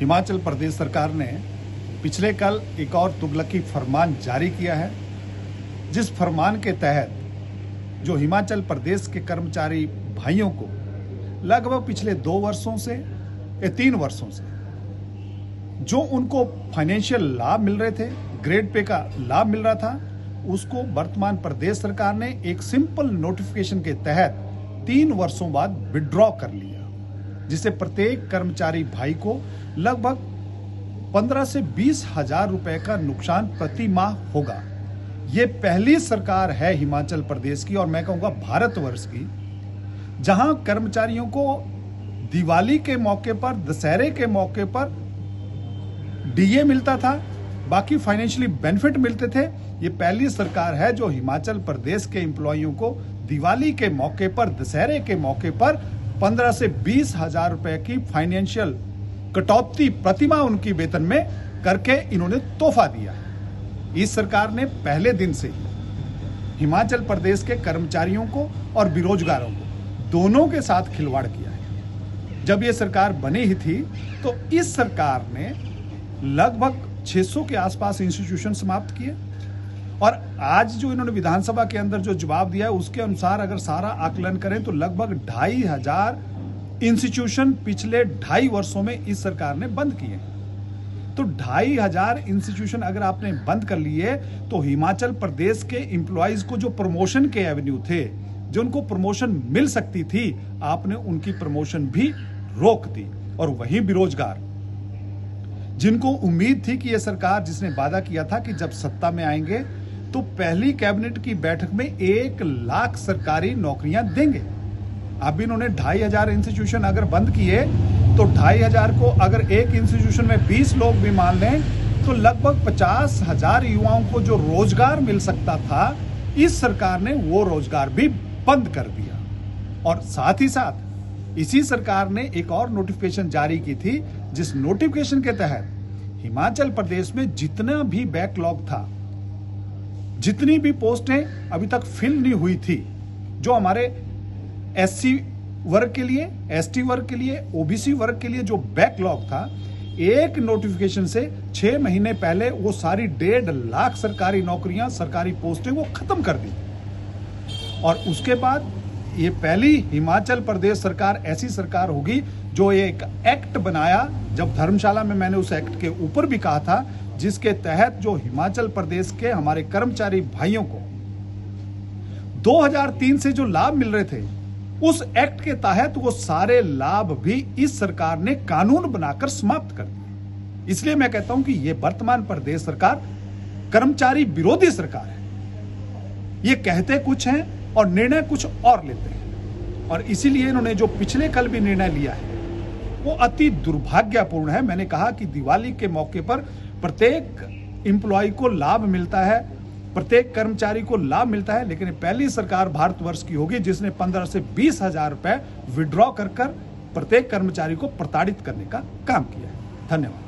हिमाचल प्रदेश सरकार ने पिछले कल एक और तुगलकी फरमान जारी किया है, जिस फरमान के तहत जो हिमाचल प्रदेश के कर्मचारी भाइयों को लगभग पिछले 2 वर्षों से या 3 वर्षों से जो उनको फाइनेंशियल लाभ मिल रहे थे, ग्रेड पे का लाभ मिल रहा था, उसको वर्तमान प्रदेश सरकार ने एक सिंपल नोटिफिकेशन के तहत 3 वर्षों बाद विड्रॉ कर लिया, जिससे प्रत्येक कर्मचारी भाई को लगभग 15 से 20 हजार रुपए का नुकसान प्रति माह होगा। ये पहली सरकार है हिमाचल प्रदेश की और मैं कहूँगा भारतवर्ष की, जहां कर्मचारियों को दिवाली के मौके पर, दशहरे के मौके पर डीए मिलता था, बाकी फाइनेंशियली बेनिफिट मिलते थे। ये पहली सरकार है जो हिमाचल प्रदेश के एम्प्लॉइयों को दिवाली के मौके पर, दशहरे के मौके पर 15 से 20 हजार रुपए की फाइनेंशियल कटौती प्रतिमाह उनकी वेतन में करके इन्होंने तोहफा दिया है। इस सरकार ने पहले दिन से ही हिमाचल प्रदेश के कर्मचारियों को और बेरोजगारों को दोनों के साथ खिलवाड़ किया है। जब ये सरकार बनी ही थी तो इस सरकार ने लगभग 600 के आसपास इंस्टीट्यूशन समाप्त किए और आज जो इन्होंने विधानसभा के अंदर जो जवाब दिया है उसके अनुसार अगर सारा आकलन करें तो लगभग 2500 इंस्टीट्यूशन पिछले 2.5 वर्षों में इस सरकार ने बंद किए। तो 2500 इंस्टीट्यूशन अगर आपने बंद कर लिए तो हिमाचल प्रदेश के एम्प्लॉइज को जो प्रमोशन के एवेन्यू थे, जो उनको प्रमोशन मिल सकती थी, आपने उनकी प्रमोशन भी रोक दी। और वहीं बेरोजगार जिनको उम्मीद थी कि यह सरकार, जिसने वादा किया था कि जब सत्ता में आएंगे तो पहली कैबिनेट की बैठक में 1 लाख सरकारी नौकरियां देंगे। अब इन्होंने 2500 इंस्टीट्यूशन अगर बंद किए तो 2500 को अगर एक इंस्टीट्यूशन में 20 लोग भी मान लें तो लगभग 50,000 युवाओं को जो रोजगार मिल सकता था, इस सरकार ने वो रोजगार भी बंद कर दिया। और साथ ही साथ इसी सरकार ने एक और नोटिफिकेशन जारी की थी, जिस नोटिफिकेशन के तहत हिमाचल प्रदेश में जितना भी बैकलॉग था, जितनी भी पोस्टें अभी तक फिल नहीं हुई थी, जो हमारे एससी वर्ग के लिए, एसटी वर्ग के लिए, ओबीसी वर्ग के लिए जो बैकलॉग था, एक नोटिफिकेशन से 6 महीने पहले वो सारी 1.5 लाख सरकारी नौकरियां, सरकारी पोस्टें वो खत्म कर दी। और उसके बाद ये पहली हिमाचल प्रदेश सरकार ऐसी सरकार होगी जो एक एक्ट बनाया, जब धर्मशाला में मैंने उस एक्ट के ऊपर भी कहा था, जिसके तहत जो हिमाचल प्रदेश के हमारे कर्मचारी भाइयों को 2003 से जो लाभ मिल रहे थे, उस एक्ट के तहत वो सारे लाभ भी इस सरकार ने कानून बनाकर समाप्त कर दिए। इसलिए मैं कहता हूं कि ये वर्तमान प्रदेश सरकार कर्मचारी विरोधी सरकार है। ये कहते कुछ हैं और निर्णय कुछ और लेते हैं, और इसीलिए इन्होंने जो पिछले कल भी निर्णय लिया है वो अति दुर्भाग्यपूर्ण है। मैंने कहा कि दिवाली के मौके पर प्रत्येक एम्प्लॉय को लाभ मिलता है, प्रत्येक कर्मचारी को लाभ मिलता है, लेकिन पहली सरकार भारतवर्ष की होगी जिसने 15 से 20 हजार रुपए विड्रॉ कर प्रत्येक कर्मचारी को प्रताड़ित करने का काम किया है। धन्यवाद।